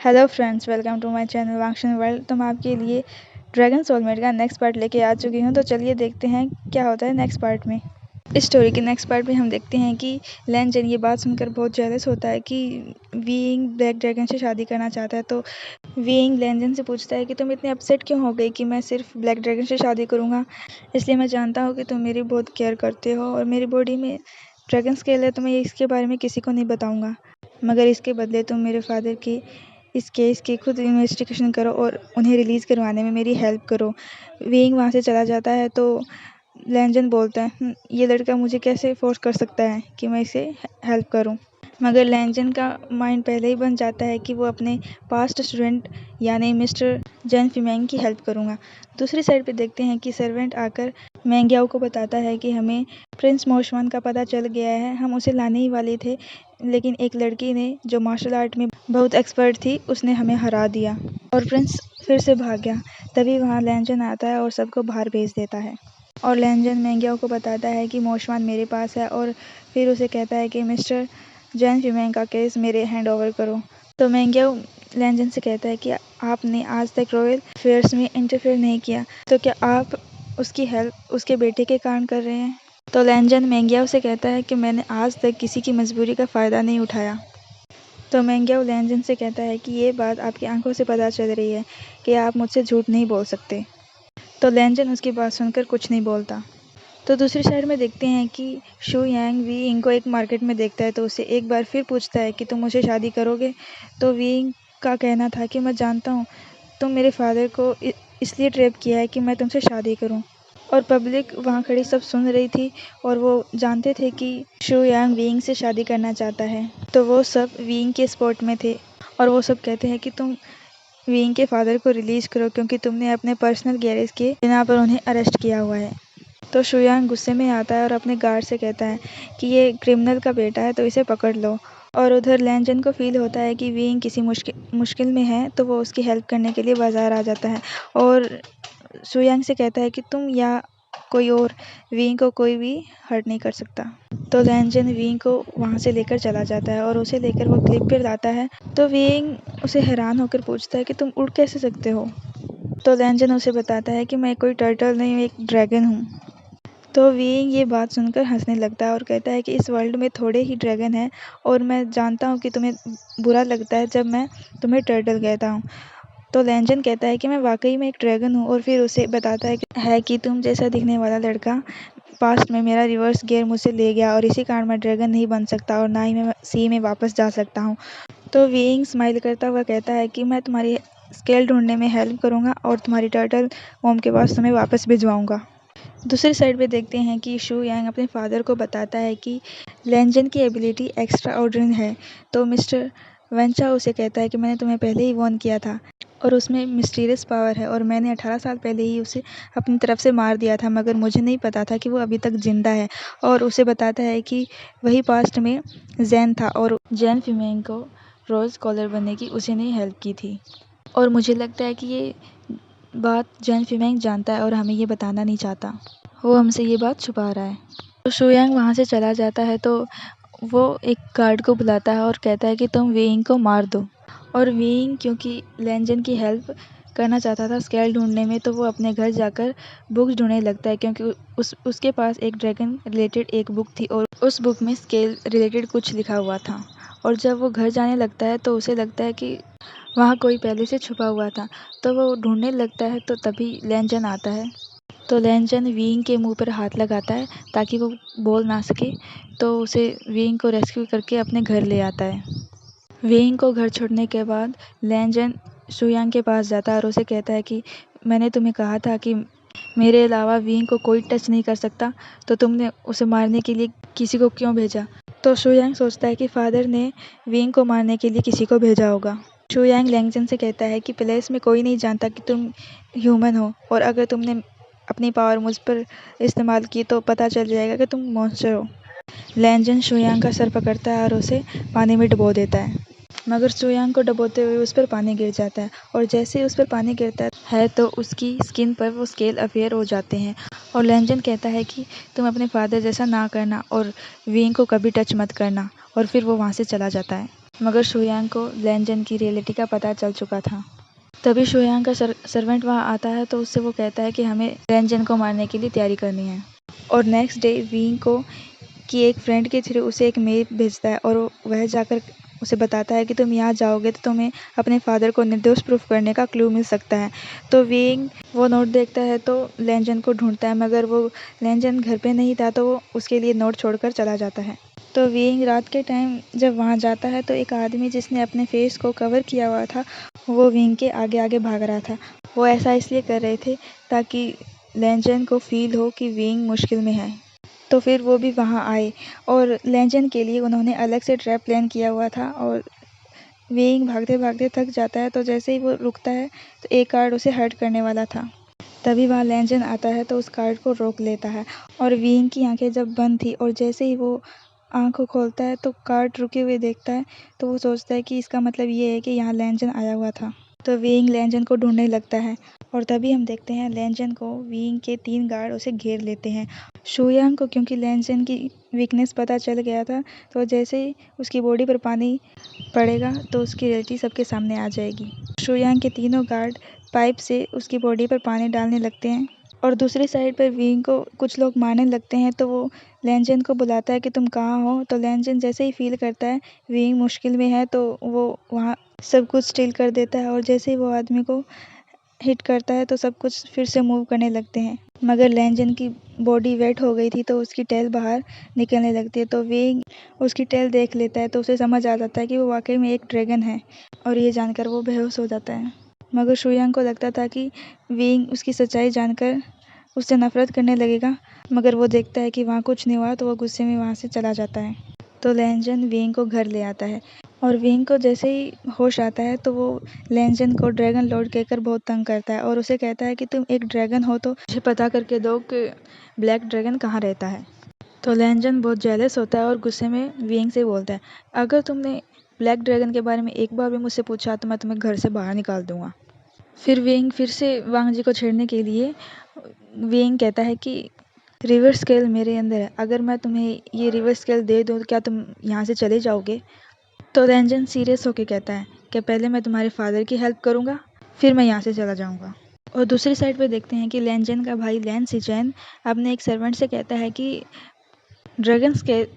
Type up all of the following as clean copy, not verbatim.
Hello friends, welcome to my channel Wangshan world. तो मैं आपके लिए ड्रैगन सोलमेट का नेक्स्ट पार्ट लेके आ चुकी हूँ। तो चलिए देखते हैं क्या होता है नेक्स्ट पार्ट में। इस स्टोरी के नेक्स्ट पार्ट में हम देखते हैं कि लैंजन ये बात सुनकर बहुत जेलस होता है कि वीइंग ब्लैक ड्रैगन से शादी करना चाहता है। तो वीइंग लैंजन से पूछता है कि तुम इतने अपसेट क्यों हो गई कि मैं सिर्फ ब्लैक ड्रैगन से शादी करूँगा। इसलिए मैं जानता हूँ कि तुम मेरी बहुत केयर करते हो और मेरी बॉडी में ड्रैगन स्केल है, तो मैं इसके बारे में किसी को नहीं बताऊँगा। मगर इसके बदले तुम मेरे फादर की इस केस की खुद इन्वेस्टिगेशन करो और उन्हें रिलीज़ करवाने में मेरी हेल्प करो। वीइंग वहाँ से चला जाता है तो लैंजन बोलता है, ये लड़का मुझे कैसे फोर्स कर सकता है कि मैं इसे हेल्प करूं। मगर लैंजन का माइंड पहले ही बन जाता है कि वो अपने पास्ट स्टूडेंट यानी मिस्टर जैन फिमेंग की हेल्प करूंगा। दूसरी साइड पे देखते हैं कि सर्वेंट आकर मैंग्याओ को बताता है कि हमें प्रिंस मोशवान का पता चल गया है। हम उसे लाने ही वाले थे, लेकिन एक लड़की ने जो मार्शल आर्ट में बहुत एक्सपर्ट थी उसने हमें हरा दिया और प्रिंस फिर से भाग गया। तभी वहाँ लैंजन आता है और सबको बाहर भेज देता है और लैंजन मैंग्याओ को बताता है कि मोशवान मेरे पास है और फिर उसे कहता है कि मिस्टर जैन फिमेंग का केस मेरे हैंड ओवर करो। तो मैंग्याओ लैंजन से कहता है कि आपने आज तक रॉयल अफेयर्स में इंटरफेयर नहीं किया, तो क्या आप उसकी हेल्प उसके बेटे के कारण कर रहे हैं। तो लैंजन मैंग्याओ से कहता है कि मैंने आज तक किसी की मजबूरी का फ़ायदा नहीं उठाया। तो मैंग्याओ लैंजन से कहता है कि ये बात आपकी आंखों से पता चल रही है कि आप मुझसे झूठ नहीं बोल सकते। तो लैंजन उसकी बात सुनकर कुछ नहीं बोलता। तो दूसरी साइड में देखते हैं कि शू यांग वीइंग को एक मार्केट में देखता है तो उसे एक बार फिर पूछता है कि तुम मुझे शादी करोगे। तो वीइंग का कहना था कि मैं जानता हूँ तुम मेरे फादर को इसलिए ट्रैप किया है कि मैं तुमसे शादी करूँ। और पब्लिक वहाँ खड़ी सब सुन रही थी और वो जानते थे कि शू यांग वीइंग से शादी करना चाहता है। तो वो सब वीइंग के स्पॉट में थे और वो सब कहते हैं कि तुम वीइंग के फादर को रिलीज़ करो क्योंकि तुमने अपने पर्सनल गैरेज के बिना पर उन्हें अरेस्ट किया हुआ है। तो शू यांग गुस्से में आता है और अपने गार्ड से कहता है कि ये क्रिमिनल का बेटा है, तो इसे पकड़ लो। और उधर लैंजन को फील होता है कि वीइंग किसी मुश्किल में है, तो वो उसकी हेल्प करने के लिए बाज़ार आ जाता है और शू यांग से कहता है कि तुम या कोई और वीइंग को कोई भी हर्ट नहीं कर सकता। तो लैंजन वीइंग को वहाँ से लेकर चला जाता है और उसे लेकर वो क्लिप पर लाता है। तो वीइंग उसे हैरान होकर पूछता है कि तुम उड़ कैसे सकते हो। तो लैंजन उसे बताता है कि मैं कोई टर्टल नहीं हूँ, एक ड्रैगन हूँ। तो वीइंग ये बात सुनकर हंसने लगता है और कहता है कि इस वर्ल्ड में थोड़े ही ड्रैगन हैं और मैं जानता हूँ कि तुम्हें बुरा लगता है जब मैं तुम्हें टर्टल कहता हूँ। तो लैंजन कहता है कि मैं वाकई में एक ड्रैगन हूँ और फिर उसे बताता है कि तुम जैसा दिखने वाला लड़का पास्ट में मेरा रिवर्स गियर मुझसे ले गया और इसी कारण मैं ड्रैगन नहीं बन सकता और ना ही मैं सी में वापस जा सकता हूँ। तो वीइंग स्माइल करता हुआ कहता है कि मैं तुम्हारी स्केल ढूंढने में हेल्प करूँगा और तुम्हारी टर्टल मॉम के पास तुम्हें वापस भिजवाऊँगा। दूसरी साइड पे देखते हैं कि शू यांग अपने फादर को बताता है कि लैंजन की एबिलिटी एक्स्ट्रा ऑर्डिनरी है। तो मिस्टर वेंचा उसे कहता है कि मैंने तुम्हें पहले ही वार्न किया था और उसमें मिस्टीरियस पावर है और मैंने 18 साल पहले ही उसे अपनी तरफ से मार दिया था, मगर मुझे नहीं पता था कि वो अभी तक जिंदा है। और उसे बताता है कि वही पास्ट में जैन था और जैन फिमेंग को रॉयल स्कॉलर बनने की उसी ने हेल्प की थी। और मुझे लगता है कि ये बात जैन फिमेंग जानता है और हमें ये बताना नहीं चाहता, वो हमसे ये बात छुपा रहा है। तो शू यांग वहाँ से चला जाता है तो वो एक गार्ड को बुलाता है और कहता है कि तुम वीइंग को मार दो। और वीइंग क्योंकि लैंजन की हेल्प करना चाहता था स्केल ढूंढने में, तो वो अपने घर जाकर बुक्स ढूंढने लगता है क्योंकि उसके पास एक ड्रैगन रिलेटेड एक बुक थी और उस बुक में स्केल रिलेटेड कुछ लिखा हुआ था। और जब वो घर जाने लगता है तो उसे लगता है कि वहाँ कोई पहले से छुपा हुआ था, तो वो ढूंढने लगता है। तो तभी लैंजन आता है। तो लैंजन वीइंग के मुंह पर हाथ लगाता है ताकि वो बोल ना सके। तो उसे वीइंग को रेस्क्यू करके अपने घर ले आता है। वीइंग को घर छोड़ने के बाद लैंजन शू यांग के पास जाता है और उसे कहता है कि मैंने तुम्हें कहा था कि मेरे अलावा वीइंग को कोई टच नहीं कर सकता, तो तुमने उसे मारने के लिए किसी को क्यों भेजा। तो शू यांग सोचता है कि फादर ने वीइंग को मारने के लिए किसी को भेजा होगा। शू यांग लैंजन से कहता है कि प्लेस में कोई नहीं जानता कि तुम ह्यूमन हो और अगर तुमने अपनी पावर मुझ पर इस्तेमाल की तो पता चल जाएगा कि तुम मॉन्स्टर हो। लैंजन शू यांग का सर पकड़ता है और उसे पानी में डुबो देता है, मगर शू यांग को डुबोते हुए उस पर पानी गिर जाता है और जैसे ही उस पर पानी गिरता है तो उसकी स्किन पर वो स्केल अफेयर हो जाते हैं। और लैंजन कहता है कि तुम अपने फादर जैसा ना करना और वीइंग को कभी टच मत करना, और फिर वो वहाँ से चला जाता है। मगर शुयांग को लैनजन की रियलिटी का पता चल चुका था। तभी शुयांग का सर्वेंट वहाँ आता है तो उससे वो कहता है कि हमें लैनजन को मारने के लिए तैयारी करनी है। और नेक्स्ट डे विंग को कि एक फ्रेंड के थ्रू उसे एक मेल भेजता है और वह जाकर उसे बताता है कि तुम यहाँ जाओगे तो तुम्हें अपने फादर को निर्दोष प्रूफ करने का क्लू मिल सकता है। तो विंग वो नोट देखता है तो लैनजन को ढूंढता है, मगर वो लैनजन घर पे नहीं था तो वो उसके लिए नोट छोड़कर चला जाता है। तो विंग रात के टाइम जब वहाँ जाता है तो एक आदमी जिसने अपने फेस को कवर किया हुआ था वो विंग के आगे आगे भाग रहा था। वो ऐसा इसलिए कर रहे थे ताकि लैनजन को फील हो कि विंग मुश्किल में है। तो फिर वो भी वहाँ आए और लैनजन के लिए उन्होंने अलग से ट्रैप प्लान किया हुआ था। और विंग भागते भागते थक जाता है तो जैसे ही वो रुकता है तो एक कार्ड उसे हर्ट करने वाला था। तभी वहाँ लैनजन आता है तो उस कार्ड को रोक लेता है। और विंग की आंखें जब बंद थी और जैसे ही वो आँख को खोलता है तो कार्ड रुके हुए देखता है तो वो सोचता है कि इसका मतलब ये है कि यहाँ लैनजन आया हुआ था। तो विंग लैनजन को ढूंढने लगता है और तभी हम देखते हैं लैनजन को विंग के 3 गार्ड उसे घेर लेते हैं। शुयांग को क्योंकि लैनजन की वीकनेस पता चल गया था तो जैसे ही उसकी बॉडी पर पानी पड़ेगा तो उसकी रियलिटी सबके सामने आ जाएगी। शुयांग के तीनों गार्ड पाइप से उसकी बॉडी पर पानी डालने लगते हैं और दूसरी साइड पर विंग को कुछ लोग मारने लगते हैं। तो वो लैनजन को बुलाता है कि तुम कहाँ हो। तो लैनजन जैसे ही फील करता है विंग मुश्किल में है तो वो वहाँ सब कुछ स्टील कर देता है और जैसे ही वो आदमी को हिट करता है तो सब कुछ फिर से मूव करने लगते हैं। मगर लैनजन की बॉडी वेट हो गई थी तो उसकी टेल बाहर निकलने लगती है। तो विंग उसकी टेल देख लेता है तो उसे समझ आ जाता है कि वो वाकई में एक ड्रैगन है और ये जानकर वो बेहोश हो जाता है। मगर शुयांग को लगता था कि विंग उसकी सच्चाई जानकर उससे नफरत करने लगेगा, मगर वो देखता है कि वहाँ कुछ नहीं हुआ तो वो गुस्से में वहाँ से चला जाता है। तो लैनजन विंग को घर ले आता है और विंग को जैसे ही होश आता है तो वो लैनजन को ड्रैगन लॉर्ड कहकर बहुत तंग करता है और उसे कहता है कि तुम एक ड्रैगन हो तो मुझे पता करके दो कि ब्लैक ड्रैगन कहाँ रहता है। तो लैनजन बहुत जेलस होता है और गुस्से में विंग से बोलता है, अगर तुमने ब्लैक ड्रैगन के बारे में एक बार भी मुझसे पूछा तो मैं तुम्हें घर से बाहर निकाल दूंगा। फिर विंग फिर से वांग जी को छेड़ने के लिए विंग कहता है कि रिवर्स स्केल मेरे अंदर है, अगर मैं तुम्हें ये रिवर्स स्केल दे दूँ तो क्या तुम यहाँ से चले जाओगे। तो लैनजन सीरियस होकर कहता है कि पहले मैं तुम्हारे फादर की हेल्प करूँगा फिर मैं यहाँ से चला जाऊँगा। और दूसरी साइड पे देखते हैं कि लैनजन का भाई लैन सिचेन अपने एक सर्वेंट से कहता है कि ड्रैगन स्केल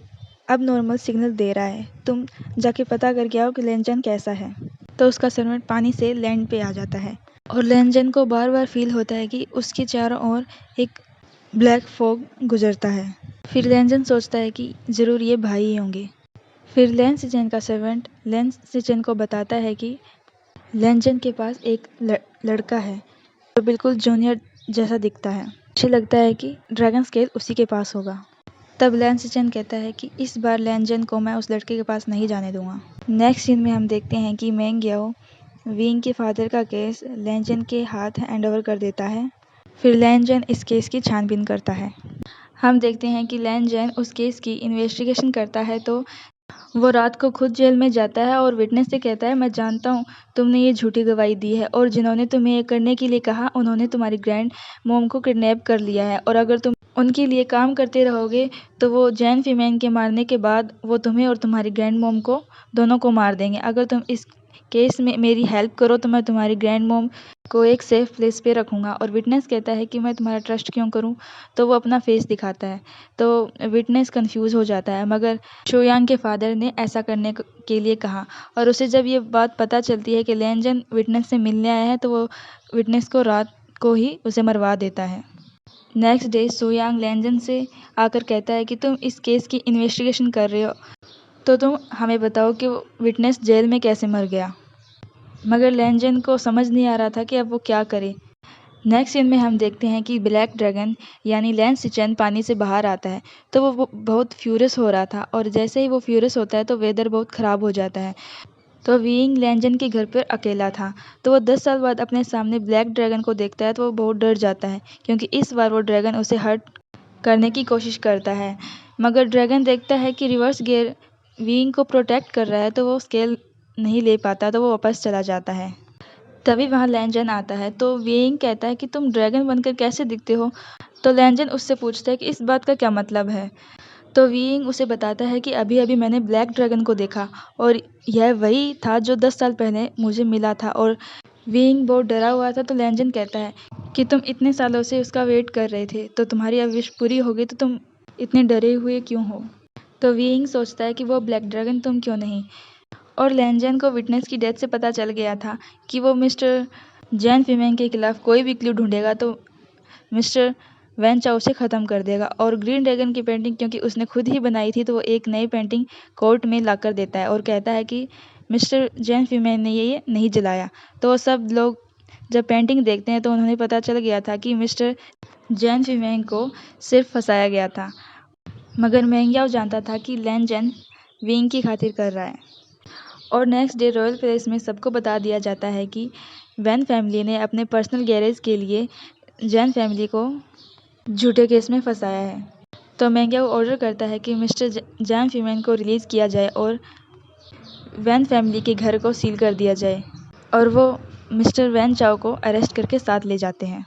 अब नॉर्मल सिग्नल दे रहा है, तुम जाके पता करके आओ कि लैनजन कैसा है। तो उसका सर्वेंट पानी से लैंड पे आ जाता है और लैनजन को बार बार फील होता है कि उसके चारों ओर एक ब्लैक फॉग गुजरता है। फिर लैनजन सोचता है कि ज़रूर ये भाई ही होंगे। फिर लैन सिचेन का सर्वेंट लैन सिचेन को बताता है कि लैनजन के पास एक लड़का है जो बिल्कुल जूनियर जैसा दिखता है, मुझे लगता है कि ड्रैगन स्केल उसी के पास होगा। तब लैन सिचेन कहता है कि इस बार लैनजन को मैं उस लड़के के पास नहीं जाने दूंगा। नेक्स्ट सीन में हम देखते हैं कि मेंग याओ विंग के फादर का केस लैनजन के हाथ हैंड ओवर कर देता है। फिर लैनजन इस केस की छानबीन करता है। हम देखते हैं कि लैनजन उस केस की इन्वेस्टिगेशन करता है तो वो रात को खुद जेल में जाता है और विटनेस से कहता है, मैं जानता हूँ तुमने ये झूठी गवाही दी है और जिन्होंने तुम्हें ये करने के लिए कहा उन्होंने तुम्हारी ग्रैंड मॉम को किडनैप कर लिया है और अगर तुम उनके लिए काम करते रहोगे तो वो जैन फीमेन के मारने के बाद वो तुम्हें और तुम्हारी ग्रैंड मॉम को दोनों को मार देंगे। अगर तुम इस केस में मेरी हेल्प करो तो मैं तुम्हारी ग्रैंड मॉम को एक सेफ प्लेस पे रखूँगा। और विटनेस कहता है कि मैं तुम्हारा ट्रस्ट क्यों करूँ। तो वो अपना फेस दिखाता है तो विटनेस कंफ्यूज हो जाता है, मगर शुयांग के फादर ने ऐसा करने के लिए कहा और उसे जब ये बात पता चलती है कि लैनजन विटनेस से मिलने आया है तो वो विटनेस को रात को ही उसे मरवा देता है। नेक्स्ट डे शुयांग लैनजन से आकर कहता है कि तुम इस केस की इन्वेस्टिगेशन कर रहे हो तो तुम हमें बताओ कि वो विटनेस जेल में कैसे मर गया। मगर लैनजन को समझ नहीं आ रहा था कि अब वो क्या करे। नेक्स्ट सीन में हम देखते हैं कि ब्लैक ड्रैगन यानी लैन सिचेन पानी से बाहर आता है तो वो बहुत फ्यूरियस हो रहा था और जैसे ही वो फ्यूरियस होता है तो वेदर बहुत ख़राब हो जाता है। तो विंग लैनजन के घर पर अकेला था तो वो 10 साल बाद अपने सामने ब्लैक ड्रैगन को देखता है तो वो बहुत डर जाता है क्योंकि इस बार वो ड्रैगन उसे हर्ट करने की कोशिश करता है। मगर ड्रैगन देखता है कि रिवर्स गियर विंग को प्रोटेक्ट कर रहा है तो वो स्केल नहीं ले पाता तो वो वापस चला जाता है। तभी वहाँ लैनजन आता है तो विंग कहता है कि तुम ड्रैगन बनकर कैसे दिखते हो। तो लैनजन उससे पूछता है कि इस बात का क्या मतलब है। तो वीइंग उसे बताता है कि अभी अभी मैंने ब्लैक ड्रैगन को देखा और यह वही था जो 10 साल पहले मुझे मिला था। और वीइंग बहुत डरा हुआ था। तो लैंजन कहता है कि तुम इतने सालों से उसका वेट कर रहे थे, तो तुम्हारी अब विश पूरी हो गई, तो तुम इतने डरे हुए क्यों हो? तो वीइंग सोचता है कि वो ब्लैक ड्रैगन तुम क्यों नहीं। और लैंजन को विटनेस की डेथ से पता चल गया था कि वो मिस्टर जैन फीमेंग के खिलाफ कोई भी क्लू ढूंढेगा तो मिस्टर वैन चाओ उसे ख़त्म कर देगा। और ग्रीन ड्रैगन की पेंटिंग क्योंकि उसने खुद ही बनाई थी, तो वो एक नई पेंटिंग कोर्ट में लाकर देता है और कहता है कि मिस्टर जैन फीमेंग ने ये नहीं जलाया। तो वो सब लोग जब पेंटिंग देखते हैं तो उन्हें पता चल गया था कि मिस्टर जैन फीमेंग को सिर्फ फंसाया गया था, मगर मेंग्याओ जानता था कि लैंजन विंग की खातिर कर रहा है। और नेक्स्ट डे रॉयल पैलेस में सबको बता दिया जाता है कि वैन फैमिली ने अपने पर्सनल गैरेज के लिए जैन फैमिली को झूठे केस में फंसाया है। तो मेंग्याओ ऑर्डर करता है कि मिस्टर जैन फीमेन को रिलीज़ किया जाए और वैन फैमिली के घर को सील कर दिया जाए। और वो मिस्टर वैन चाओ को अरेस्ट करके साथ ले जाते हैं।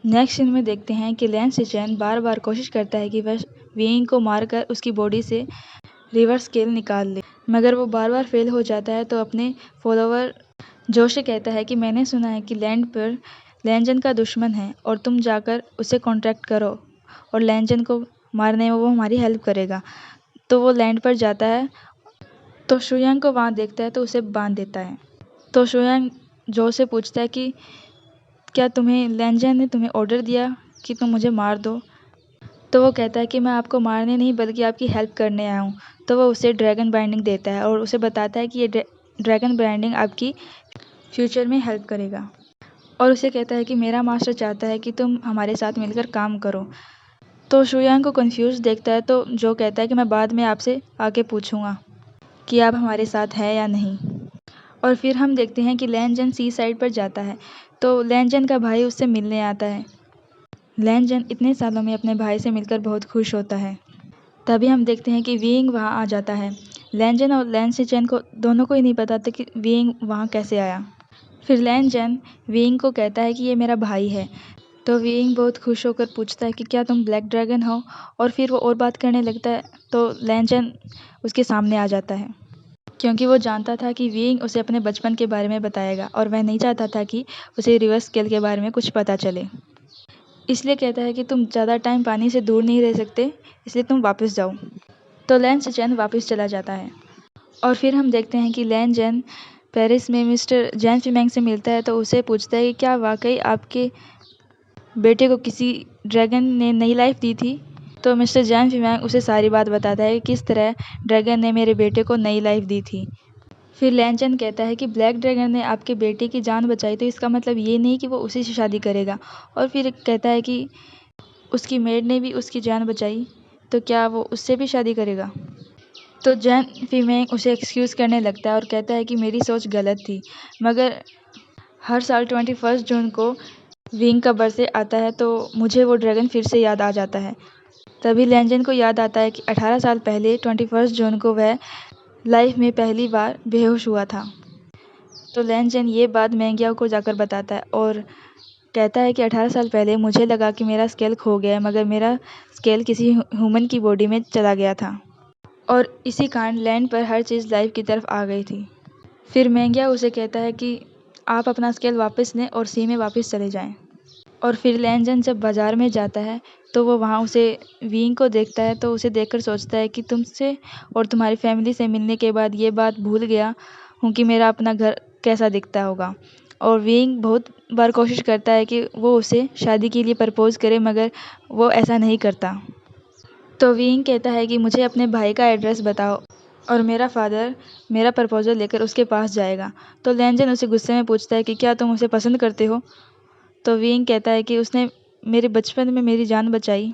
नेक्स्ट सीन में देखते हैं कि लैन सिचेन बार बार कोशिश करता है कि वह विंग को मारकर उसकी बॉडी से रिवर्स स्केल निकाल ले, मगर वो बार बार फेल हो जाता है। तो अपने फॉलोवर जो से कहता है कि मैंने सुना है कि लैंड पर लैंजन का दुश्मन है और तुम जाकर उसे कॉन्टैक्ट करो और लैंजन को मारने में वो हमारी हेल्प करेगा। तो वो लैंड पर जाता है, तो शुयांग को वहाँ देखता है तो उसे बांध देता है। तो शुयांग जो से पूछता है कि क्या तुम्हें लैंजन ने तुम्हें ऑर्डर दिया कि तुम मुझे मार दो? तो वो कहता है कि मैं आपको मारने नहीं बल्कि आपकी हेल्प करने आया हूँ। तो वो उसे ड्रैगन बाइंडिंग देता है और उसे बताता है कि ये ड्रैगन बाइंडिंग आपकी फ्यूचर में हेल्प करेगा। और उसे कहता है कि मेरा मास्टर चाहता है कि तुम हमारे साथ मिलकर काम करो। तो शुयांग को कंफ्यूज देखता है, तो जो कहता है कि मैं बाद में आपसे आके पूछूंगा कि आप हमारे साथ हैं या नहीं। और फिर हम देखते हैं कि लैंजन सी साइड पर जाता है, तो लैंजन का भाई उससे मिलने आता है। लैंजन इतने सालों में अपने भाई से मिलकर बहुत खुश होता है। तभी हम देखते हैं कि वीइंग वहाँ आ जाता है। लैंजन और लैन सिचेन को दोनों को ही नहीं पता था कि वीइंग वहाँ कैसे आया। फिर लैंजन वीइंग को कहता है कि ये मेरा भाई है। तो वीइंग बहुत खुश होकर पूछता है कि क्या तुम ब्लैक ड्रैगन हो? और फिर वो और बात करने लगता है, तो लैंजन उसके सामने आ जाता है, क्योंकि वो जानता था कि वीइंग उसे अपने बचपन के बारे में बताएगा और वह नहीं चाहता था कि उसे रिवर्स स्केल के बारे में कुछ पता चले। इसलिए कहता है कि तुम ज़्यादा टाइम पानी से दूर नहीं रह सकते, इसलिए तुम वापस जाओ। तो लैन सिचेन वापस चला जाता है। और फिर हम देखते हैं कि लैंजन पेरिस में मिस्टर जैन फीमेंग से मिलता है, तो उसे पूछता है कि क्या वाकई आपके बेटे को किसी ड्रैगन ने नई लाइफ दी थी? तो मिस्टर जैन फीमेंग उसे सारी बात बताता है कि किस तरह ड्रैगन ने मेरे बेटे को नई लाइफ दी थी। फिर लैंजन कहता है कि ब्लैक ड्रैगन ने आपके बेटे की जान बचाई, तो इसका मतलब ये नहीं कि वो उसी से शादी करेगा। और फिर कहता है कि उसकी मेड ने भी उसकी जान बचाई, तो क्या वो उससे भी शादी करेगा? तो जैन फीमेंग उसे एक्सक्यूज़ करने लगता है और कहता है कि मेरी सोच गलत थी, मगर हर साल 21 जून को विंग का बर्थडे आता है, तो मुझे वो ड्रैगन फिर से याद आ जाता है। तभी लैंजन को याद आता है कि 18 साल पहले 21 जून को वह लाइफ में पहली बार बेहोश हुआ था। तो लैंजन ये बात मेंग्याओ को जाकर बताता है और कहता है कि 18 साल पहले मुझे लगा कि मेरा स्केल खो गया है, मगर मेरा स्केल किसी ह्यूमन की बॉडी में चला गया था और इसी कारण लैंड पर हर चीज़ लाइफ की तरफ आ गई थी। फिर मेंग्याओ उसे कहता है कि आप अपना स्केल वापस लें और सी में वापस चले जाएं। और फिर लैंजन जब बाज़ार में जाता है, तो वो वहाँ उसे विंग को देखता है, तो उसे देखकर सोचता है कि तुमसे और तुम्हारी फैमिली से मिलने के बाद ये बात भूल गया हूँ कि मेरा अपना घर कैसा दिखता होगा। और विंग बहुत बार कोशिश करता है कि वो उसे शादी के लिए प्रपोज़ करे, मगर वो ऐसा नहीं करता। तो विंग कहता है कि मुझे अपने भाई का एड्रेस बताओ और मेरा फादर मेरा प्रपोज़ल लेकर उसके पास जाएगा। तो लैंजन उसे गुस्से में पूछता है कि क्या तुम उसे पसंद करते हो? तो विंग कहता है कि उसने मेरे बचपन में मेरी जान बचाई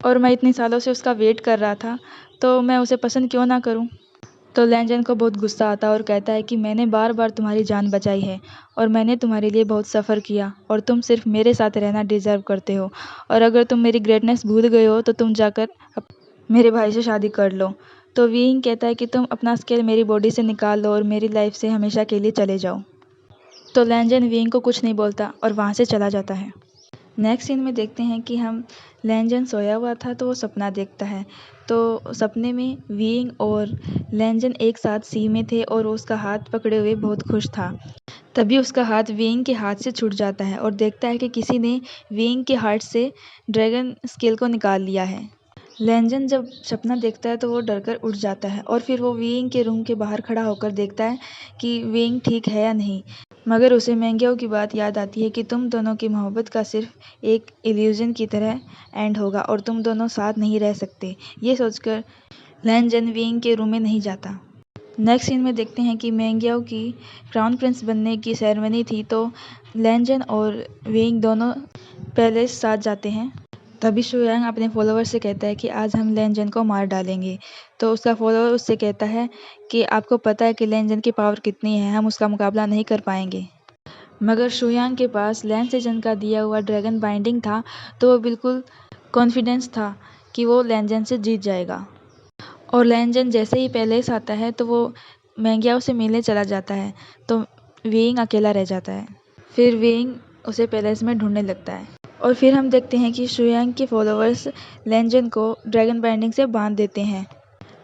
और मैं इतने सालों से उसका वेट कर रहा था, तो मैं उसे पसंद क्यों ना करूं? तो लैंजन को बहुत गुस्सा आता है और कहता है कि मैंने बार बार तुम्हारी जान बचाई है और मैंने तुम्हारे लिए बहुत सफ़र किया और तुम सिर्फ मेरे साथ रहना डिज़र्व करते हो, और अगर तुम मेरी ग्रेटनेस भूल गए हो तो तुम जाकर मेरे भाई से शादी कर लो। तो विंग कहता है कि तुम अपना स्केल मेरी बॉडी से निकाल लो और मेरी लाइफ से हमेशा के लिए चले जाओ। तो लैंजन विंग को कुछ नहीं बोलता और वहाँ से चला जाता है। नेक्स्ट सीन में देखते हैं कि हम लैंजन सोया हुआ था तो वो सपना देखता है। तो सपने में विंग और लैंजन एक साथ सी में थे और उसका हाथ पकड़े हुए बहुत खुश था। तभी उसका हाथ विंग के हाथ से छूट जाता है और देखता है कि किसी ने विंग के हार्ट से ड्रैगन स्केल को निकाल लिया है। लैंजन जब सपना देखता है तो वो डरकर उठ जाता है और फिर वो विंग के रूम के बाहर खड़ा होकर देखता है कि विंग ठीक है या नहीं। मगर उसे मैंग्याओ की बात याद आती है कि तुम दोनों की मोहब्बत का सिर्फ एक इल्यूजन की तरह एंड होगा और तुम दोनों साथ नहीं रह सकते। ये सोचकर लैंजन विंग के रूम में नहीं जाता। नेक्स्ट सीन में देखते हैं कि मैंग्याओ की क्राउन प्रिंस बनने की सेरेमनी थी तो लैंजन और विंग दोनों पहले साथ जाते हैं। तभी शुयांग अपने फॉलोअर से कहता है कि आज हम लैंजन को मार डालेंगे। तो उसका फॉलोअर उससे कहता है कि आपको पता है कि लैंजन की पावर कितनी है, हम उसका मुकाबला नहीं कर पाएंगे। मगर शुयांग के पास लैंजन का दिया हुआ ड्रैगन बाइंडिंग था तो वो बिल्कुल कॉन्फिडेंस था कि वो लैंजन से जीत जाएगा। और लैंजन जैसे ही पैलेस आता है तो वो मैंग्याओ से मिलने चला जाता है तो विंग अकेला रह जाता है। फिर विंग उसे पैलेस में ढूंढने लगता है और फिर हम देखते हैं कि शुयांग के फॉलोअर्स लैंजन को ड्रैगन बाइंडिंग से बांध देते हैं।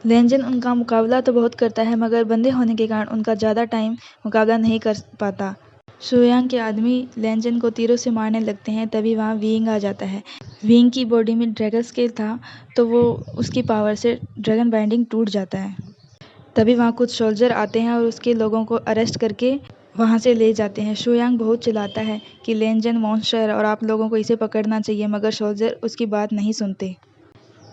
लैंजन उनका मुकाबला तो बहुत करता है मगर बंधे होने के कारण उनका ज़्यादा टाइम मुकाबला नहीं कर पाता। शुयांग के आदमी लैंजन को तीरों से मारने लगते हैं तभी वहाँ विंग आ जाता है। विंग की बॉडी में ड्रैगन स्केल था तो वो उसकी पावर से ड्रैगन बाइंडिंग टूट जाता है। तभी वहाँ कुछ सोल्जर आते हैं और उसके लोगों को अरेस्ट करके वहाँ से ले जाते हैं। शुयांग बहुत चिल्लाता है कि लैंजन मॉन्स्टर है और आप लोगों को इसे पकड़ना चाहिए मगर सोल्जर उसकी बात नहीं सुनते।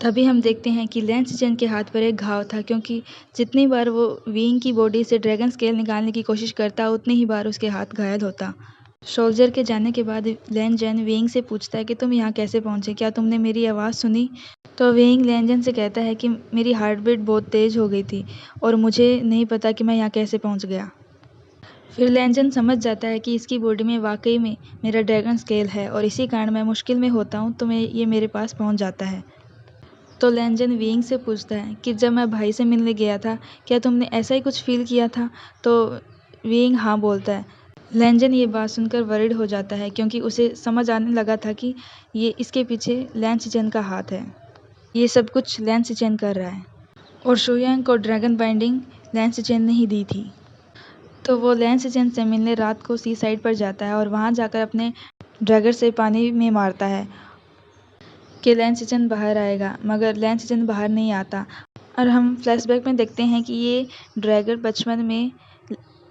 तभी हम देखते हैं कि लैंजन के हाथ पर एक घाव था क्योंकि जितनी बार वो विंग की बॉडी से ड्रैगन स्केल निकालने की कोशिश करता उतनी ही बार उसके हाथ घायल होता। सोल्जर के जाने के बाद लैंजन विंग से पूछता है कि तुम यहाँ कैसे पहुँचे, क्या तुमने मेरी आवाज़ सुनी? तो विंग लैंजन से कहता है कि मेरी हार्ट बीट बहुत तेज़ हो गई थी और मुझे नहीं पता कि मैं यहाँ कैसे पहुँच गया। फिर लैंजन समझ जाता है कि इसकी बॉडी में वाकई में मेरा ड्रैगन स्केल है और इसी कारण मैं मुश्किल में होता हूँ तो ये मेरे पास पहुँच जाता है। तो लैंजन विंग से पूछता है कि जब मैं भाई से मिलने गया था क्या तुमने ऐसा ही कुछ फील किया था? तो विंग हाँ बोलता है। लैंजन ये बात सुनकर वरिड हो जाता है क्योंकि उसे समझ आने लगा था कि ये इसके पीछे लैंजन का हाथ है। ये सब कुछ लैंजन कर रहा है और शुयांग को ड्रैगन बाइंडिंग लैंजन ने ही दी थी। तो वो लैंजन से मिलने रात को सी साइड पर जाता है और वहाँ जाकर अपने ड्रैगन से पानी में मारता है कि लैंजन बाहर आएगा मगर लैंजन बाहर नहीं आता। और हम फ्लैशबैक में देखते हैं कि ये ड्रैगन बचपन में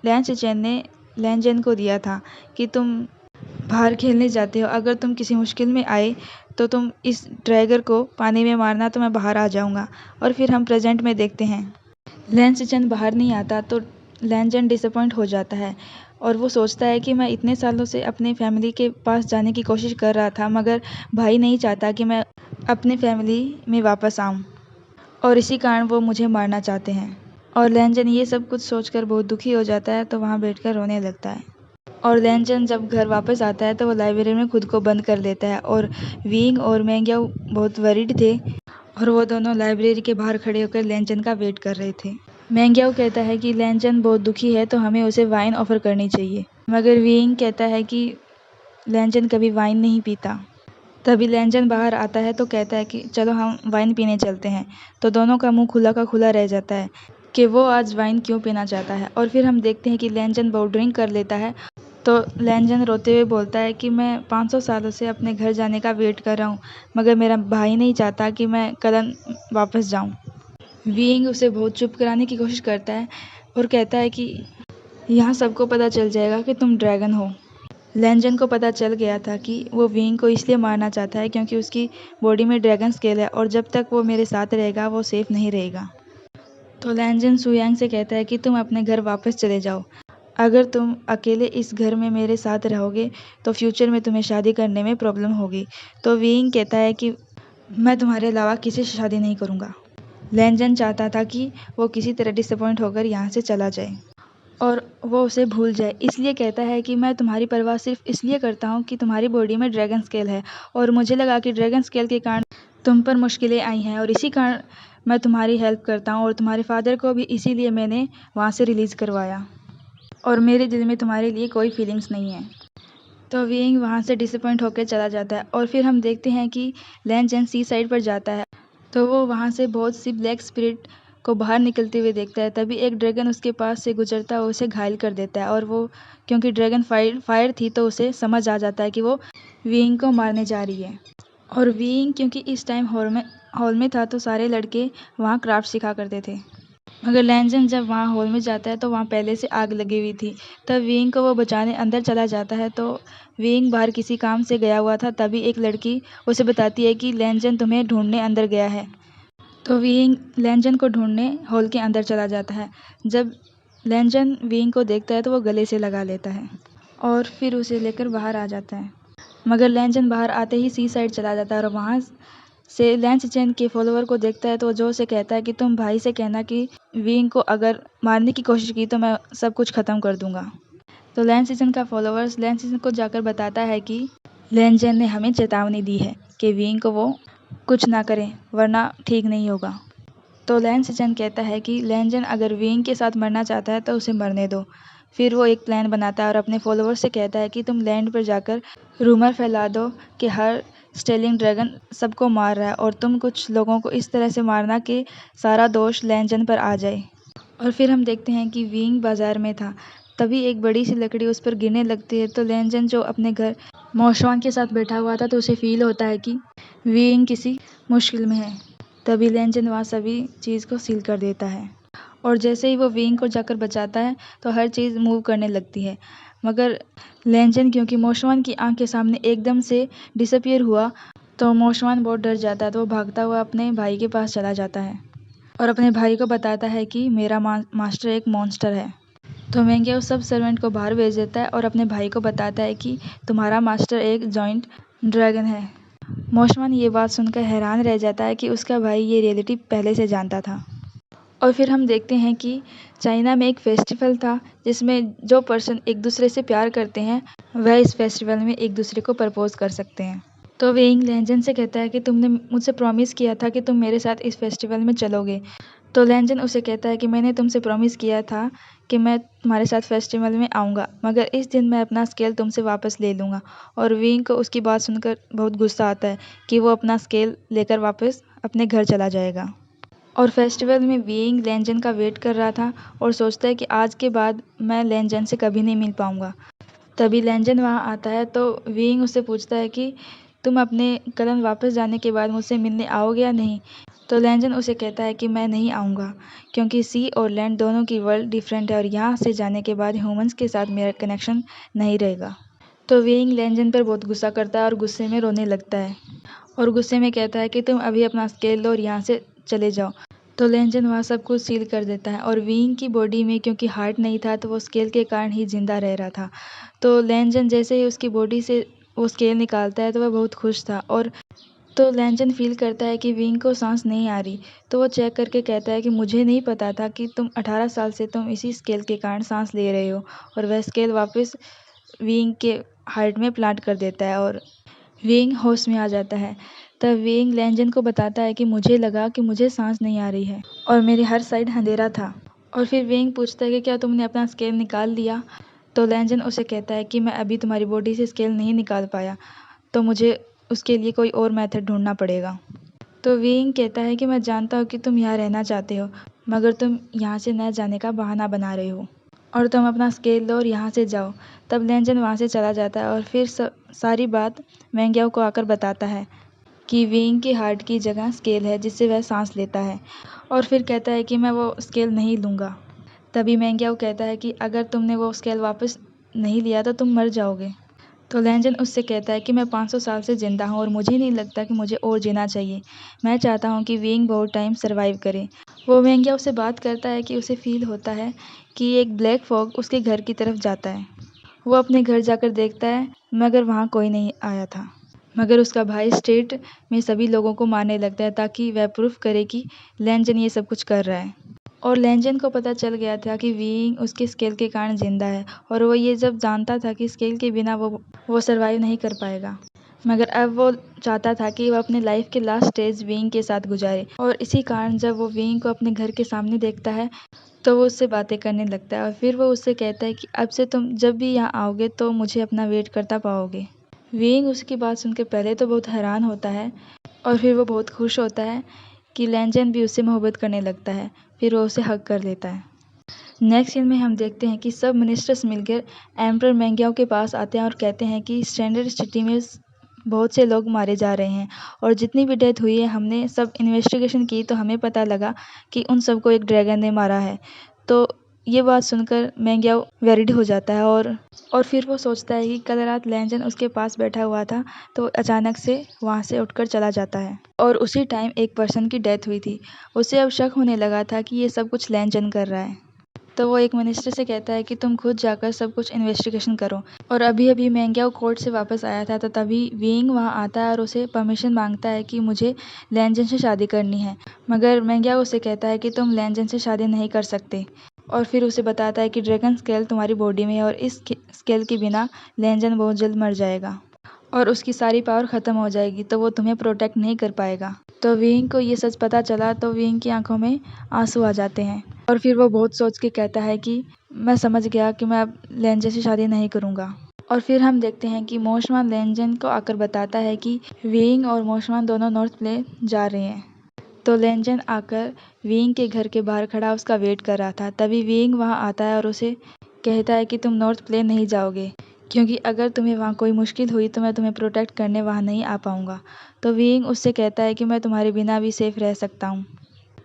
लैंजन ने लैंजन को दिया था कि तुम बाहर खेलने जाते हो, अगर तुम किसी मुश्किल में आए तो तुम इस ड्रैगन को पानी में मारना तो मैं बाहर आ जाऊंगा। और फिर हम प्रेजेंट में देखते हैं लैंजन बाहर नहीं आता तो लैंजन डिसअपॉइंट हो जाता है और वो सोचता है कि मैं इतने सालों से अपने फैमिली के पास जाने की कोशिश कर रहा था मगर भाई नहीं चाहता कि मैं अपने फैमिली में वापस आऊं और इसी कारण वो मुझे मारना चाहते हैं। और लैंजन ये सब कुछ सोचकर बहुत दुखी हो जाता है तो वहाँ बैठकर रोने लगता है। और लैंजन जब घर वापस आता है तो वो लाइब्रेरी में खुद को बंद कर लेता है और विंग और मैंग्याओ बहुत वरीड थे और वो दोनों लाइब्रेरी के बाहर खड़े होकर लैंजन का वेट कर रहे थे। मैंग्याओ कहता है कि लैंजन बहुत दुखी है तो हमें उसे वाइन ऑफर करनी चाहिए मगर विंग कहता है कि लैंजन कभी वाइन नहीं पीता। तभी लैंजन बाहर आता है तो कहता है कि चलो हम वाइन पीने चलते हैं। तो दोनों का मुंह खुला का खुला रह जाता है कि वो आज वाइन क्यों पीना चाहता है। और फिर हम देखते हैं कि लैंजन बहुत ड्रिंक कर लेता है तो लैंजन रोते हुए बोलता है कि मैं 500 सालों से अपने घर जाने का वेट कर रहा हूँ मगर मेरा भाई नहीं चाहता कि मैं कल वापस जाऊँ। विंग उसे बहुत चुप कराने की कोशिश करता है और कहता है कि यहाँ सबको पता चल जाएगा कि तुम ड्रैगन हो। लैंजन को पता चल गया था कि वो विंग को इसलिए मारना चाहता है क्योंकि उसकी बॉडी में ड्रैगन स्केल है और जब तक वो मेरे साथ रहेगा वो सेफ नहीं रहेगा। तो लैंजन शुयांग से कहता है कि तुम अपने घर वापस चले जाओ, अगर तुम अकेले इस घर में मेरे साथ रहोगे तो फ्यूचर में तुम्हें शादी करने में प्रॉब्लम होगी। तो विंग कहता है कि मैं तुम्हारे अलावा किसी से शादी नहीं करूँगा। लैंजन चाहता था कि वो किसी तरह डिसअपॉइंट होकर यहाँ से चला जाए और वो उसे भूल जाए, इसलिए कहता है कि मैं तुम्हारी परवाह सिर्फ इसलिए करता हूँ कि तुम्हारी बॉडी में ड्रैगन स्केल है और मुझे लगा कि ड्रैगन स्केल के कारण तुम पर मुश्किलें आई हैं और इसी कारण मैं तुम्हारी हेल्प करता हूँ और तुम्हारे फादर को भी इसीलिए मैंने वहाँ से रिलीज़ करवाया और मेरे दिल में तुम्हारे लिए कोई फीलिंग्स नहीं है। तो विंग वहाँ से डिसअपॉइंट होकर चला जाता है और फिर हम देखते हैं कि लैन जेन सी साइड पर जाता है। तो वो वहाँ से बहुत सी ब्लैक स्पिरिट को बाहर निकलते हुए देखता है। तभी एक ड्रैगन उसके पास से गुजरता है और उसे घायल कर देता है, और वो क्योंकि ड्रैगन फायर थी तो उसे समझ आ जाता है कि वो विंग को मारने जा रही है। और विंग क्योंकि इस टाइम हॉल में था तो सारे लड़के वहाँ क्राफ्ट सिखा करते थे। मगर लैनजन जब वहाँ हॉल में जाता है तो वहाँ पहले से आग लगी हुई थी। तब विंग को वो बचाने अंदर चला जाता है। तो विंग बाहर किसी काम से गया हुआ था। तभी एक लड़की उसे बताती है कि लैनजन तुम्हें ढूंढने अंदर गया है। तो विंग लैनजन को ढूंढने हॉल के अंदर चला जाता है। जब लैनजन विंग को देखता है तो वो गले से लगा लेता है और फिर उसे लेकर बाहर आ जाता है। मगर लैनजन बाहर आते ही सी साइड चला जाता है और वहाँ से लैंस चेन के फॉलोअर को देखता है। तो जो उसे कहता है कि तुम भाई से कहना कि विंग को अगर मारने की कोशिश की तो मैं सब कुछ ख़त्म कर दूंगा। तो लैंस चेन का फॉलोअर्स लैंस चेन को जाकर बताता है कि लैंस चेन ने हमें चेतावनी दी है कि विंग को वो कुछ ना करें वरना ठीक नहीं होगा। तो लैंस चेन कहता है कि लैंजन अगर विंग के साथ मरना चाहता है तो उसे मरने दो। फिर वो एक प्लान बनाता है और अपने फॉलोअर्स से कहता है कि तुम लैंड पर जाकर रूमर फैला दो कि हर स्टेलिंग ड्रैगन सबको मार रहा है, और तुम कुछ लोगों को इस तरह से मारना कि सारा दोष लैंजन पर आ जाए। और फिर हम देखते हैं कि विंग बाजार में था। तभी एक बड़ी सी लकड़ी उस पर गिरने लगती है। तो लैंजन जो अपने घर मौशवान के साथ बैठा हुआ था तो उसे फील होता है कि विंग किसी मुश्किल में है। तभी लैंजन वहाँ सभी चीज़ को सील कर देता है और जैसे ही वो विंग को जाकर बचाता है तो हर चीज़ मूव करने लगती है। मगर लैंजन क्योंकि मौशवान की आंख के सामने एकदम से डिसअपियर हुआ तो मौशवान बहुत डर जाता है। तो वो भागता हुआ अपने भाई के पास चला जाता है और अपने भाई को बताता है कि मेरा मास्टर एक मॉन्स्टर है। तो मैंगे उस सब सर्वेंट को बाहर भेज देता है और अपने भाई को बताता है कि तुम्हारा मास्टर एक जॉइंट ड्रैगन है। मौशवान ये बात सुनकर हैरान रह जाता है कि उसका भाई ये रियलिटी पहले से जानता था। और फिर हम देखते हैं कि चाइना में एक फेस्टिवल था जिसमें जो पर्सन एक दूसरे से प्यार करते हैं वह इस फेस्टिवल में एक दूसरे को प्रपोज कर सकते हैं। तो विंग लैंजन से कहता है कि तुमने मुझसे प्रॉमिस किया था कि तुम मेरे साथ इस फेस्टिवल में चलोगे। तो लैंजन उसे कहता है कि मैंने तुमसे प्रॉमिस किया था कि मैं तुम्हारे साथ फेस्टिवल में आऊँगा, मगर इस दिन मैं अपना स्केल तुमसे वापस ले लूँगा। और विंग को उसकी बात सुनकर बहुत गुस्सा आता है कि वो अपना स्केल लेकर वापस अपने घर चला जाएगा। और फेस्टिवल में विंग लैंजन का वेट कर रहा था और सोचता है कि आज के बाद मैं लैंजन से कभी नहीं मिल पाऊँगा। तभी लैंजन वहाँ आता है तो विंग उससे पूछता है कि तुम अपने कलन वापस जाने के बाद मुझसे मिलने आओगे या नहीं। तो लैंजन उसे कहता है कि मैं नहीं आऊँगा क्योंकि सी और लैंड दोनों की वर्ल्ड डिफरेंट है और यहाँ से जाने के बाद ह्यूमंस के साथ मेरा कनेक्शन नहीं रहेगा। तो विंग लैंजन पर बहुत गुस्सा करता है और गुस्से में रोने लगता है और गुस्से में कहता है कि तुम अभी अपना स्केल लो और यहाँ से चले जाओ। तो लैंजन वहाँ सब कुछ सील कर देता है और विंग की बॉडी में क्योंकि हार्ट नहीं था तो वो स्केल के कारण ही जिंदा रह रहा था। तो लैंजन जैसे ही उसकी बॉडी से वो स्केल निकालता है तो वह बहुत खुश था। और तो लैंजन फील करता है कि विंग को सांस नहीं आ रही। तो वो चेक करके कहता है कि मुझे नहीं पता था कि तुम 18 साल से तुम इसी स्केल के कारण सांस ले रहे हो। और वह स्केल वापस विंग के हार्ट में प्लांट कर देता है और विंग होश में आ जाता है। तब विंग लैंजन को बताता है कि मुझे लगा कि मुझे सांस नहीं आ रही है और मेरी हर साइड अंधेरा था। और फिर विंग पूछता है कि क्या तुमने अपना स्केल निकाल लिया। तो लैंजन उसे कहता है कि मैं अभी तुम्हारी बॉडी से स्केल नहीं निकाल पाया, तो मुझे उसके लिए कोई और मेथड ढूंढना पड़ेगा। तो विंग कहता है कि मैं जानता हूँ कि तुम यहाँ रहना चाहते हो, मगर तुम यहाँ से न जाने का बहाना बना रहे हो और तुम अपना स्केल लो और यहाँ से जाओ। तब लैंजन वहाँ से चला जाता है और फिर सारी बात मैंग्याओ को आकर बताता है कि विंग के हार्ट की जगह स्केल है जिससे वह सांस लेता है। और फिर कहता है कि मैं वो स्केल नहीं लूँगा। तभी मैंग्याओ कहता है कि अगर तुमने वो स्केल वापस नहीं लिया तो तुम मर जाओगे। तो लैंजन उससे कहता है कि मैं 500 साल से ज़िंदा हूँ और मुझे नहीं लगता कि मुझे और जीना चाहिए। मैं चाहता हूँ कि विंग बहुत टाइम सर्वाइव करे। वो मैंग्याओ से बात करता है कि उसे फील होता है कि एक ब्लैक फॉग उसके घर की तरफ जाता है। वो अपने घर जाकर देखता है मगर वहाँ कोई नहीं आया था। मगर उसका भाई स्ट्रीट में सभी लोगों को मारने लगता है ताकि वह प्रूफ करे कि लैंजन ये सब कुछ कर रहा है। और लैंजन को पता चल गया था कि विंग उसके स्केल के कारण जिंदा है और वो ये जब जानता था कि स्केल के बिना वो सर्वाइव नहीं कर पाएगा। मगर अब वो चाहता था कि वो अपने लाइफ के लास्ट स्टेज विंग के साथ गुजारे, और इसी कारण जब वो विंग को अपने घर के सामने देखता है तो वो उससे बातें करने लगता है, और फिर वो उससे कहता है कि अब से तुम जब भी यहाँ आओगे तो मुझे अपना वेट करता पाओगे। विंग उसकी बात सुनकर पहले तो बहुत हैरान होता है, और फिर वो बहुत खुश होता है कि लैंजन भी उससे मोहब्बत करने लगता है। फिर वो उसे हग कर लेता है। नेक्स्ट सीन में हम देखते हैं कि सब मिनिस्टर्स मिलकर एम्परर मेंग्याओ के पास आते हैं और कहते हैं कि स्टैंडर्ड सिटी में बहुत से लोग मारे जा रहे हैं, और जितनी भी डेथ हुई है हमने सब इन्वेस्टिगेशन की तो हमें पता लगा कि उन सबको एक ड्रैगन ने मारा है। तो ये बात सुनकर मेंग्याओ वेरिड हो जाता है, और फिर वो सोचता है कि कल रात लैंजन उसके पास बैठा हुआ था, तो अचानक से वहाँ से उठकर चला जाता है, और उसी टाइम एक पर्सन की डेथ हुई थी। उसे अब शक होने लगा था कि ये सब कुछ लैंजन कर रहा है। तो वो एक मिनिस्टर से कहता है कि तुम खुद जाकर सब कुछ इन्वेस्टिगेशन करो। और अभी अभी मेंग्याओ कोर्ट से वापस आया था, तो तभी विंग वहाँ आता है और उसे परमिशन मांगता है कि मुझे लैंजन से शादी करनी है। मगर मेंग्याओ उसे कहता है कि तुम लैंजन से शादी नहीं कर सकते, और फिर उसे बताता है कि ड्रैगन स्केल तुम्हारी बॉडी में है, और इस स्केल के बिना लैंजन बहुत जल्द मर जाएगा और उसकी सारी पावर ख़त्म हो जाएगी, तो वो तुम्हें प्रोटेक्ट नहीं कर पाएगा। तो विंग को ये सच पता चला तो विंग की आंखों में आंसू आ जाते हैं, और फिर वो बहुत सोच के कहता है कि मैं समझ गया कि मैं अब लैंजन से शादी नहीं करूँगा। और फिर हम देखते हैं कि मोशमान लैंजन को आकर बताता है कि विंग और मोशमान दोनों नॉर्थ प्ले जा रहे हैं। तो लैंजन आकर विंग के घर के बाहर खड़ा उसका वेट कर रहा था। तभी विंग वहाँ आता है और उसे कहता है कि तुम नॉर्थ प्ले नहीं जाओगे, क्योंकि अगर तुम्हें वहाँ कोई मुश्किल हुई तो मैं तुम्हें प्रोटेक्ट करने वहाँ नहीं आ पाऊँगा। तो विंग उससे कहता है कि मैं तुम्हारे बिना भी सेफ रह सकता हूँ।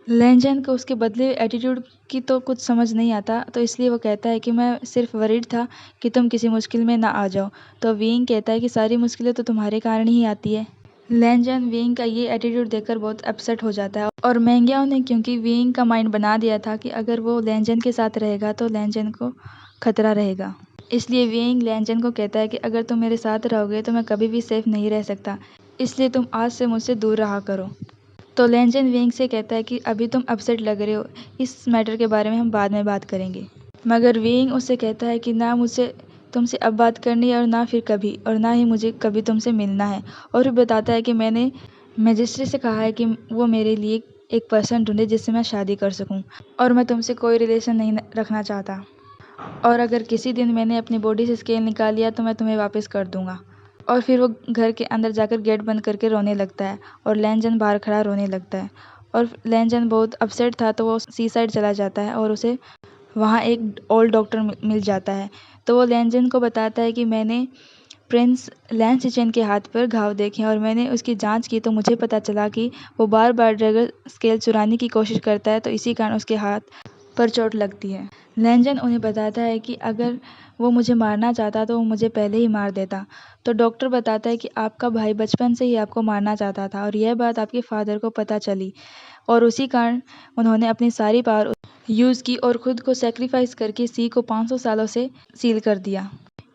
लैंजन को उसके बदले एटीट्यूड की तो कुछ समझ नहीं आता, तो इसलिए वो कहता है कि मैं सिर्फ वरीड था कि तुम किसी मुश्किल में ना आ जाओ। तो विंग कहता है कि सारी मुश्किलें तो तुम्हारे कारण ही आती है। लैंजन विंग का ये एटीट्यूड देखकर बहुत अपसेट हो जाता है, और मेंग्याओ ने क्योंकि विंग का माइंड बना दिया था कि अगर वो लैंजन के साथ रहेगा तो लैंजन को खतरा रहेगा, इसलिए विंग लैंजन को कहता है कि अगर तुम मेरे साथ रहोगे तो मैं कभी भी सेफ नहीं रह सकता, इसलिए तुम आज से मुझसे दूर रहा करो। तो लैंजन विंग से कहता है कि अभी तुम अपसेट लग रहे हो, इस मैटर के बारे में हम बाद में बात करेंगे। मगर विंग उससे कहता है कि ना मुझसे तुमसे अब बात करनी है और ना फिर कभी, और ना ही मुझे कभी तुमसे मिलना है। और फिर बताता है कि मैंने मजिस्ट्रेट से कहा है कि वो मेरे लिए एक पर्सन ढूंढे जिससे मैं शादी कर सकूं, और मैं तुमसे कोई रिलेशन नहीं रखना चाहता, और अगर किसी दिन मैंने अपनी बॉडी से स्केल निकाल लिया तो मैं तुम्हें वापस कर दूंगा। और फिर वो घर के अंदर जाकर गेट बंद करके रोने लगता है, और लैंजन बाहर खड़ा रोने लगता है। और लैंजन बहुत अपसेट था, तो वो सी साइड चला जाता है और उसे वहाँ एक ओल्ड डॉक्टर मिल जाता है। तो वो लैंजन को बताता है कि मैंने प्रिंस लैंसचेन के हाथ पर घाव देखे, और मैंने उसकी जांच की तो मुझे पता चला कि वो बार बार ड्रैगन स्केल चुराने की कोशिश करता है, तो इसी कारण उसके हाथ पर चोट लगती है। लैंजन उन्हें बताता है कि अगर वो मुझे मारना चाहता तो वो मुझे पहले ही मार देता। तो डॉक्टर बताता है कि आपका भाई बचपन से ही आपको मारना चाहता था, और यह बात आपके फादर को पता चली, और उसी कारण उन्होंने अपनी सारी पावर यूज़ की और खुद को सेक्रीफाइस करके सी को 500 सालों से सील कर दिया,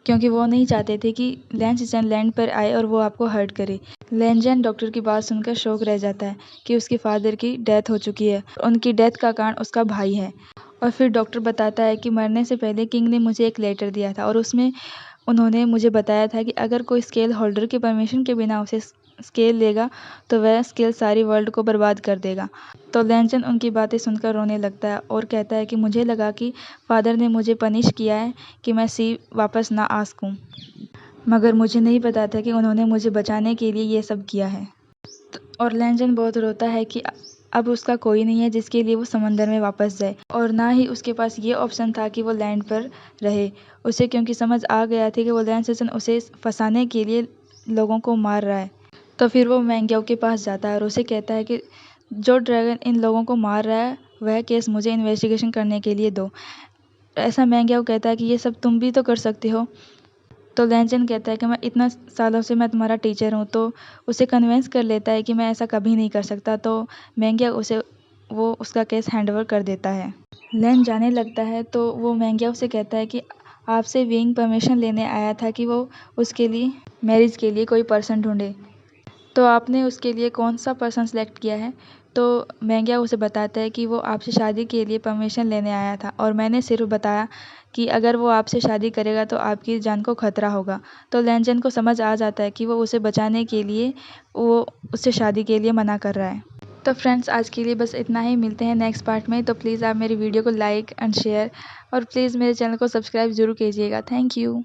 क्योंकि वो नहीं चाहते थे कि लैंसचेन लैंड पर आए और वो आपको हर्ट करे। लैंजन डॉक्टर की बात सुनकर शॉक रह जाता है कि उसके फादर की डेथ हो चुकी है, उनकी डेथ का कारण उसका भाई है। और फिर डॉक्टर बताता है कि मरने से पहले किंग ने मुझे एक लेटर दिया था, और उसमें उन्होंने मुझे बताया था कि अगर कोई स्केल होल्डर के परमिशन के बिना उसे स्केल लेगा तो वह स्केल सारी वर्ल्ड को बर्बाद कर देगा। तो लैंजन उनकी बातें सुनकर रोने लगता है और कहता है कि मुझे लगा कि फादर ने मुझे पनिश किया है कि मैं सी वापस ना आ सकूं, मगर मुझे नहीं पता था कि उन्होंने मुझे बचाने के लिए ये सब किया है। और लैंजन बहुत रोता है कि अब उसका कोई नहीं है जिसके लिए वो समंदर में वापस जाए, और ना ही उसके पास ये ऑप्शन था कि वो लैंड पर रहे। उसे क्योंकि समझ आ गया था कि वो लैंसचेन उसे फंसाने के लिए लोगों को मार रहा है। तो फिर वो मेंग्याओ के पास जाता है और उसे कहता है कि जो ड्रैगन इन लोगों को मार रहा है वह केस मुझे इन्वेस्टिगेशन करने के लिए दो। ऐसा मेंग्याओ कहता है कि ये सब तुम भी तो कर सकते हो। तो लैंजन कहता है कि मैं इतना सालों से मैं तुम्हारा टीचर हूँ, तो उसे कन्विंस कर लेता है कि मैं ऐसा कभी नहीं कर सकता। तो मेंग्या उसे वो उसका केस हैंडओवर कर देता है। लैन जाने लगता है तो वो मेंग्या उसे कहता है कि आपसे विंग परमिशन लेने आया था कि वो उसके लिए मैरिज के लिए कोई पर्सन ढूंढे। तो आपने उसके लिए कौन सा पर्सन सेलेक्ट किया है? तो मैंग्या उसे बताता है कि वो आपसे शादी के लिए परमिशन लेने आया था और मैंने सिर्फ बताया कि अगर वो आपसे शादी करेगा तो आपकी जान को खतरा होगा। तो लैनचेन को समझ आ जाता है कि वो उसे बचाने के लिए वो उससे शादी के लिए मना कर रहा है। तो फ्रेंड्स, आज के लिए बस इतना ही। मिलते हैं नेक्स्ट पार्ट में। तो प्लीज़ आप मेरी वीडियो को लाइक एंड शेयर और प्लीज़ मेरे चैनल को सब्सक्राइब ज़रूर कीजिएगा। Thank you.